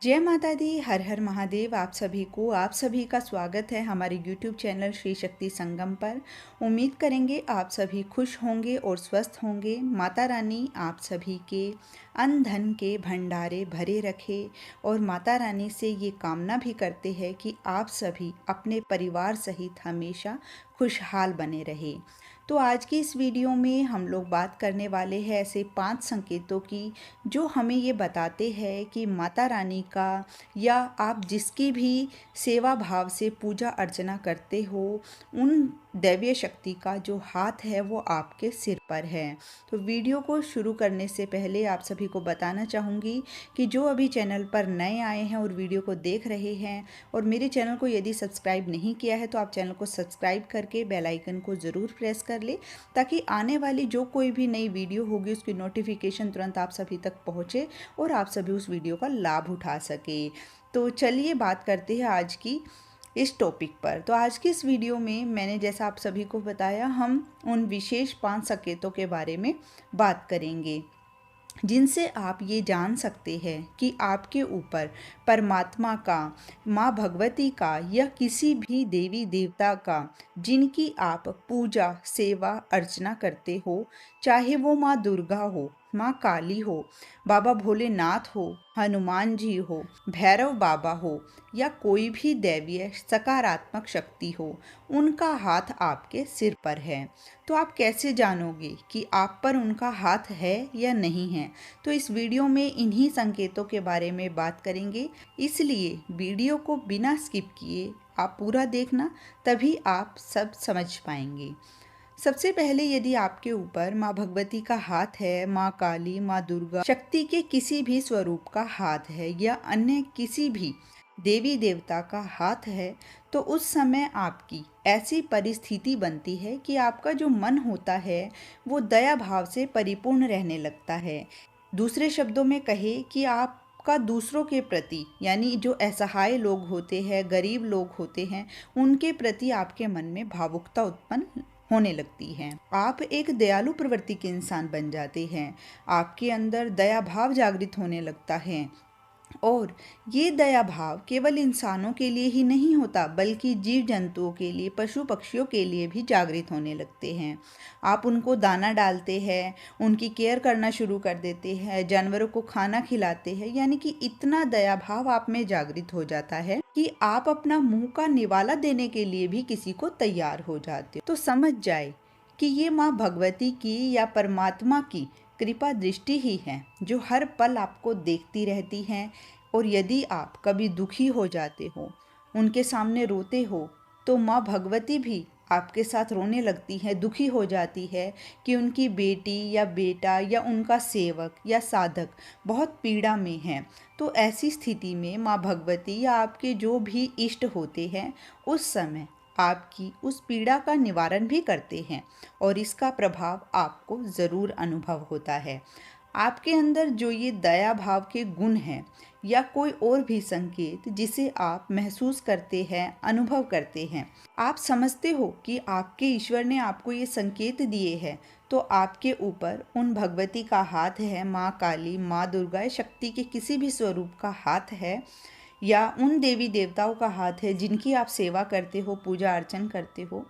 जय माता दी। हर हर महादेव। आप सभी का स्वागत है हमारे YouTube चैनल श्री शक्ति संगम पर। उम्मीद करेंगे आप सभी खुश होंगे और स्वस्थ होंगे। माता रानी आप सभी के अन्न धन के भंडारे भरे रखे और माता रानी से ये कामना भी करते हैं कि आप सभी अपने परिवार सहित हमेशा खुशहाल बने रहे। तो आज की इस वीडियो में हम लोग बात करने वाले हैं ऐसे 5 संकेतों की जो हमें ये बताते हैं कि माता रानी का या आप जिसकी भी सेवा भाव से पूजा अर्चना करते हो उन दैवीय शक्ति का जो हाथ है वो आपके सिर पर है। तो वीडियो को शुरू करने से पहले आप सभी को बताना चाहूँगी कि जो अभी चैनल पर नए आए हैं और वीडियो को देख रहे हैं और मेरे चैनल को यदि सब्सक्राइब नहीं किया है तो आप चैनल को सब्सक्राइब करके बेल आइकन को ज़रूर प्रेस कर ले ताकि आने वाली जो कोई भी नई वीडियो होगी उसकी नोटिफिकेशन तुरंत आप सभी तक पहुँचे और आप सभी उस वीडियो का लाभ उठा सके। तो चलिए बात करते हैं आज की इस टॉपिक पर। तो आज की इस वीडियो में मैंने जैसा आप सभी को बताया हम उन विशेष 5 संकेतों के बारे में बात करेंगे जिनसे आप ये जान सकते हैं कि आपके ऊपर परमात्मा का, माँ भगवती का या किसी भी देवी देवता का जिनकी आप पूजा सेवा अर्चना करते हो, चाहे वो माँ दुर्गा हो, माँ काली हो, बाबा भोलेनाथ हो, हनुमान जी हो, भैरव बाबा हो या कोई भी दैवीय सकारात्मक शक्ति हो, उनका हाथ आपके सिर पर है। तो आप कैसे जानोगे कि आप पर उनका हाथ है या नहीं है? तो इस वीडियो में इन्हीं संकेतों के बारे में बात करेंगे, इसलिए वीडियो को बिना स्किप किए आप पूरा देखना, तभी आप सब समझ पाएंगे। सबसे पहले यदि आपके ऊपर माँ भगवती का हाथ है, माँ काली, माँ दुर्गा शक्ति के किसी भी स्वरूप का हाथ है या अन्य किसी भी देवी देवता का हाथ है, तो उस समय आपकी ऐसी परिस्थिति बनती है कि आपका जो मन होता है वो दया भाव से परिपूर्ण रहने लगता है। दूसरे शब्दों में कहे कि आपका दूसरों के प्रति यानी जो असहाय लोग होते हैं, गरीब लोग होते हैं, उनके प्रति आपके मन में भावुकता उत्पन्न होने लगती है। आप एक दयालु प्रवृत्ति के इंसान बन जाते हैं। आपके अंदर दया भाव जागृत होने लगता है और ये दया भाव केवल इंसानों के लिए ही नहीं होता बल्कि जीव जंतुओं के लिए, पशु पक्षियों के लिए भी जागृत होने लगते हैं। आप उनको दाना डालते हैं, उनकी केयर करना शुरू कर देते हैं, जानवरों को खाना खिलाते हैं, यानी कि इतना दया भाव आप में जागृत हो जाता है कि आप अपना मुंह का निवाला देने के लिए भी किसी को तैयार हो जाते हो। तो समझ जाए कि ये माँ भगवती की या परमात्मा की कृपा दृष्टि ही है जो हर पल आपको देखती रहती हैं। और यदि आप कभी दुखी हो जाते हो, उनके सामने रोते हो, तो माँ भगवती भी आपके साथ रोने लगती है, दुखी हो जाती है कि उनकी बेटी या बेटा या उनका सेवक या साधक बहुत पीड़ा में है। तो ऐसी स्थिति में माँ भगवती या आपके जो भी इष्ट होते हैं उस समय आपकी उस पीड़ा का निवारण भी करते हैं और इसका प्रभाव आपको ज़रूर अनुभव होता है। आपके अंदर जो ये दया भाव के गुण हैं या कोई और भी संकेत जिसे आप महसूस करते हैं, अनुभव करते हैं, आप समझते हो कि आपके ईश्वर ने आपको ये संकेत दिए हैं, तो आपके ऊपर उन भगवती का हाथ है, माँ काली, माँ दुर्गा, शक्ति के किसी भी स्वरूप का हाथ है या उन देवी देवताओं का हाथ है जिनकी आप सेवा करते हो, पूजा अर्चन करते हो।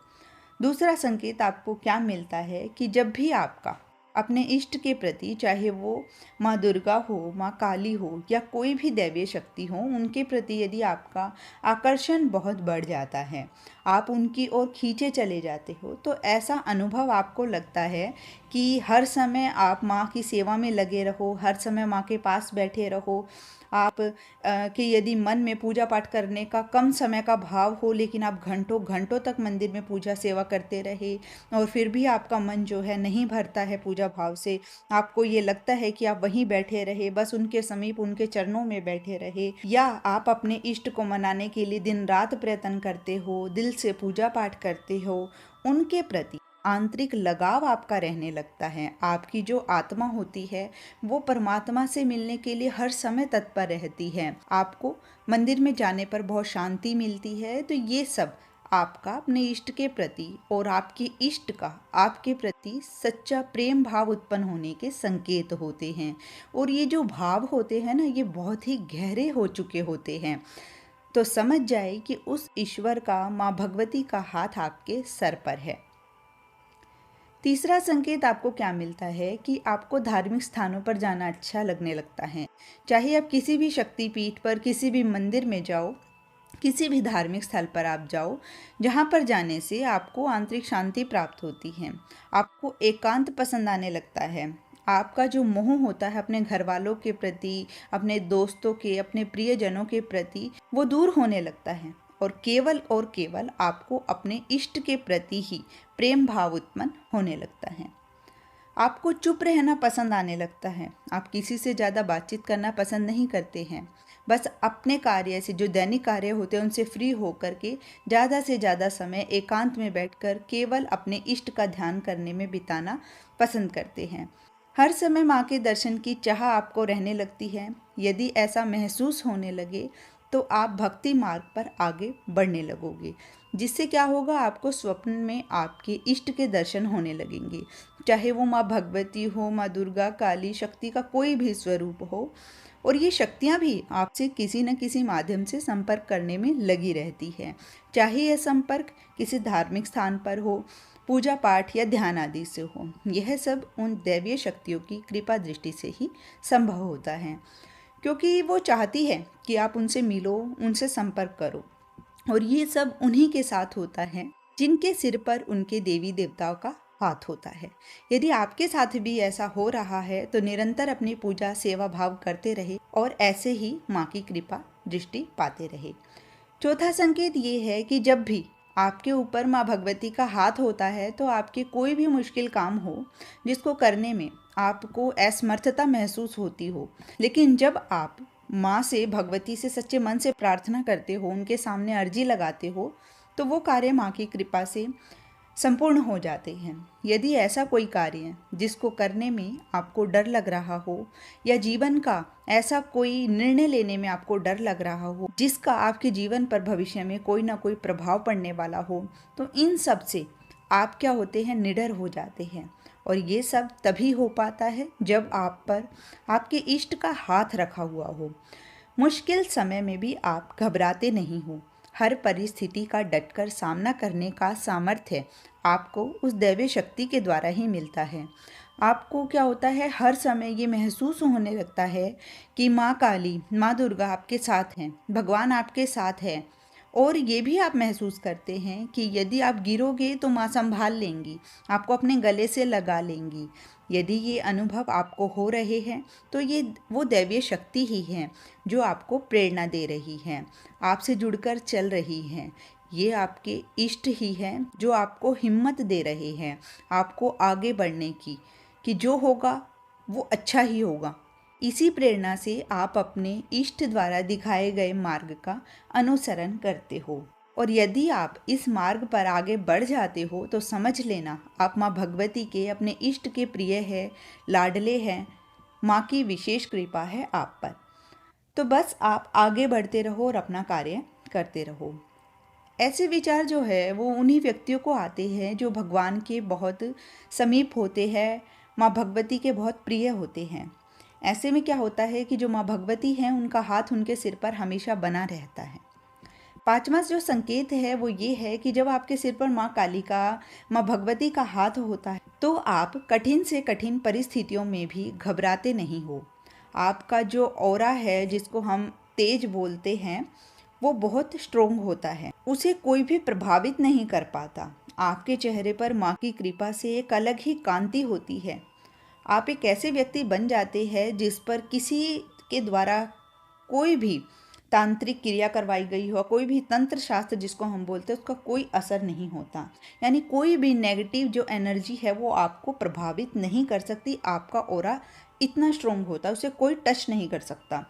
दूसरा संकेत आपको क्या मिलता है कि जब भी आपका अपने इष्ट के प्रति, चाहे वो माँ दुर्गा हो, माँ काली हो या कोई भी दैवीय शक्ति हो, उनके प्रति यदि आपका आकर्षण बहुत बढ़ जाता है, आप उनकी ओर खींचे चले जाते हो, तो ऐसा अनुभव आपको लगता है कि हर समय आप माँ की सेवा में लगे रहो, हर समय माँ के पास बैठे रहो। आप कि यदि मन में पूजा पाठ करने का कम समय का भाव हो लेकिन आप घंटों घंटों तक मंदिर में पूजा सेवा करते रहे और फिर भी आपका मन जो है नहीं भरता है पूजा भाव से, आपको ये लगता है कि आप वहीं बैठे रहे, बस उनके समीप उनके चरणों में बैठे रहे, या आप अपने इष्ट को मनाने के लिए दिन रात प्रयत्न करते हो, दिल से पूजा पाठ करते हो, उनके प्रति आंतरिक लगाव आपका रहने लगता है। आपकी जो आत्मा होती है वो परमात्मा से मिलने के लिए हर समय तत्पर रहती है। आपको मंदिर में जाने पर बहुत शांति मिलती है। तो ये सब आपका अपने इष्ट के प्रति और आपके इष्ट का आपके प्रति सच्चा प्रेम भाव उत्पन्न होने के संकेत होते हैं। और ये जो भाव होते हैं ना, ये बहुत ही गहरे हो चुके होते हैं। तो समझ जाए कि उस ईश्वर का, माँ भगवती का हाथ आपके सर पर है। तीसरा संकेत आपको क्या मिलता है कि आपको धार्मिक स्थानों पर जाना अच्छा लगने लगता है। चाहे आप किसी भी शक्तिपीठ पर, किसी भी मंदिर में जाओ, किसी भी धार्मिक स्थल पर आप जाओ, जहाँ पर जाने से आपको आंतरिक शांति प्राप्त होती है। आपको एकांत पसंद आने लगता है। आपका जो मोह होता है अपने घर वालों के प्रति, अपने दोस्तों के, अपने प्रियजनों के प्रति, वो दूर होने लगता है और केवल आपको अपने इष्ट के प्रति ही प्रेम भाव उत्पन्न होने लगता है। आपको चुप रहना पसंद आने लगता है। आप किसी से ज़्यादा बातचीत करना पसंद नहीं करते हैं। बस अपने कार्य से, जो दैनिक कार्य होते हैं, उनसे फ्री होकर के ज़्यादा से ज़्यादा समय एकांत में बैठकर केवल अपने इष्ट का ध्यान करने में बिताना पसंद करते हैं। हर समय माँ के दर्शन की चाह आपको रहने लगती है। यदि ऐसा महसूस होने लगे तो आप भक्ति मार्ग पर आगे बढ़ने लगोगे, जिससे क्या होगा, आपको स्वप्न में आपके इष्ट के दर्शन होने लगेंगे। चाहे वो माँ भगवती हो, माँ दुर्गा, काली, शक्ति का कोई भी स्वरूप हो। और ये शक्तियाँ भी आपसे किसी न किसी माध्यम से संपर्क करने में लगी रहती है। चाहे यह संपर्क किसी धार्मिक स्थान पर हो, पूजा पाठ या ध्यान आदि से हो। यह सब उन दैवीय शक्तियों की कृपा दृष्टि से ही संभव होता है, क्योंकि वो चाहती है कि आप उनसे मिलो, उनसे संपर्क करो। और ये सब उन्हीं के साथ होता है जिनके सिर पर उनके देवी देवताओं का हाथ होता है। यदि आपके साथ भी ऐसा हो रहा है तो निरंतर अपनी पूजा सेवा भाव करते रहे और ऐसे ही माँ की कृपा दृष्टि पाते रहे। चौथा संकेत ये है कि जब भी आपके ऊपर माँ भगवती का हाथ होता है तो आपके कोई भी मुश्किल काम हो जिसको करने में आपको असमर्थता महसूस होती हो, लेकिन जब आप माँ से, भगवती से सच्चे मन से प्रार्थना करते हो, उनके सामने अर्जी लगाते हो, तो वो कार्य माँ की कृपा से संपूर्ण हो जाते हैं। यदि ऐसा कोई कार्य जिसको करने में आपको डर लग रहा हो, या जीवन का ऐसा कोई निर्णय लेने में आपको डर लग रहा हो जिसका आपके जीवन पर भविष्य में कोई ना कोई प्रभाव पड़ने वाला हो, तो इन सब से आप क्या होते हैं, निडर हो जाते हैं। और ये सब तभी हो पाता है जब आप पर आपके इष्ट का हाथ रखा हुआ हो। मुश्किल समय में भी आप घबराते नहीं हो। हर परिस्थिति का डटकर सामना करने का सामर्थ्य आपको उस दैवीय शक्ति के द्वारा ही मिलता है। आपको क्या होता है, हर समय ये महसूस होने लगता है कि माँ काली, माँ दुर्गा आपके साथ हैं, भगवान आपके साथ है। और ये भी आप महसूस करते हैं कि यदि आप गिरोगे तो माँ संभाल लेंगी, आपको अपने गले से लगा लेंगी। यदि ये अनुभव आपको हो रहे हैं तो ये वो दैवीय शक्ति ही है जो आपको प्रेरणा दे रही है, आपसे जुड़कर चल रही है। ये आपके इष्ट ही हैं जो आपको हिम्मत दे रहे हैं, आपको आगे बढ़ने की, कि जो होगा वो अच्छा ही होगा। इसी प्रेरणा से आप अपने इष्ट द्वारा दिखाए गए मार्ग का अनुसरण करते हो। और यदि आप इस मार्ग पर आगे बढ़ जाते हो तो समझ लेना आप माँ भगवती के, अपने इष्ट के प्रिय है, लाडले हैं। माँ की विशेष कृपा है आप पर। तो बस आप आगे बढ़ते रहो और अपना कार्य करते रहो। ऐसे विचार जो है वो उन्हीं व्यक्तियों को आते हैं जो भगवान के बहुत समीप होते हैं, माँ भगवती के बहुत प्रिय होते हैं। ऐसे में क्या होता है कि जो माँ भगवती हैं उनका हाथ उनके सिर पर हमेशा बना रहता है। पांचवा जो संकेत है वो ये है कि जब आपके सिर पर माँ काली का, माँ भगवती का हाथ होता है तो आप कठिन से कठिन परिस्थितियों में भी घबराते नहीं हो। आपका जो ऑरा है, जिसको हम तेज बोलते हैं, वो बहुत स्ट्रोंग होता है, उसे कोई भी प्रभावित नहीं कर पाता। आपके चेहरे पर माँ की कृपा से एक अलग ही कांति होती है। आप एक ऐसे व्यक्ति बन जाते हैं जिस पर किसी के द्वारा कोई भी तांत्रिक क्रिया करवाई गई हो, कोई भी तंत्र शास्त्र जिसको हम बोलते हैं, उसका कोई असर नहीं होता। यानी कोई भी नेगेटिव जो एनर्जी है वो आपको प्रभावित नहीं कर सकती। आपका ऑरा इतना स्ट्रोंग होता है, उसे कोई टच नहीं कर सकता।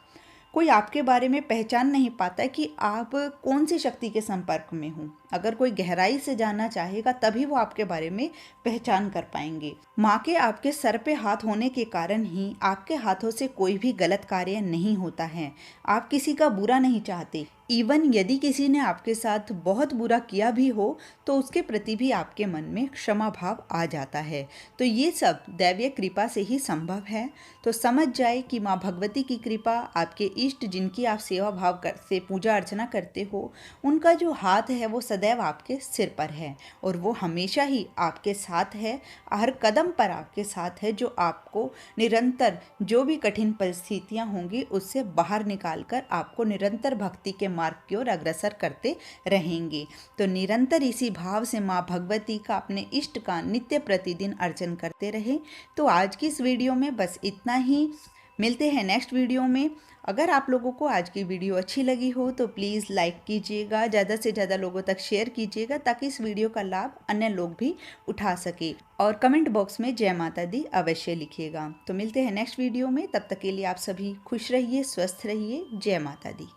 कोई आपके बारे में पहचान नहीं पाता कि आप कौन सी शक्ति के संपर्क में हो। अगर कोई गहराई से जानना चाहेगा तभी वो आपके बारे में पहचान कर पाएंगे। माँ के आपके सर पे हाथ होने के कारण ही आपके हाथों से कोई भी गलत कार्य नहीं होता है। आप किसी का बुरा नहीं चाहते, इवन यदि किसी ने आपके साथ बहुत बुरा किया भी हो तो उसके प्रति भी आपके मन में क्षमा भाव आ जाता है। तो ये सब दैवीय कृपा से ही संभव है। तो समझ जाए कि माँ भगवती की कृपा, आपके इष्ट जिनकी आप सेवा भाव से पूजा अर्चना करते हो, उनका जो हाथ है वो सदैव आपके सिर पर है और वो हमेशा ही आपके साथ है, हर कदम पर आपके साथ है, जो आपको निरंतर जो भी कठिन परिस्थितियाँ होंगी उससे बाहर निकालकर आपको निरंतर भक्ति के मार्ग की ओर अग्रसर करते रहेंगे। तो निरंतर इसी भाव से माँ भगवती का, अपने इष्ट का नित्य प्रतिदिन अर्चन करते रहे। तो आज की इस वीडियो में बस इतना ही। मिलते हैं नेक्स्ट वीडियो में। अगर आप लोगों को आज की वीडियो अच्छी लगी हो तो प्लीज़ लाइक कीजिएगा, ज़्यादा से ज़्यादा लोगों तक शेयर कीजिएगा ताकि इस वीडियो का लाभ अन्य लोग भी उठा सके। और कमेंट बॉक्स में जय माता दी अवश्य लिखिएगा। तो मिलते हैं नेक्स्ट वीडियो में, तब तक के लिए आप सभी खुश रहिए, स्वस्थ रहिए। जय माता दी।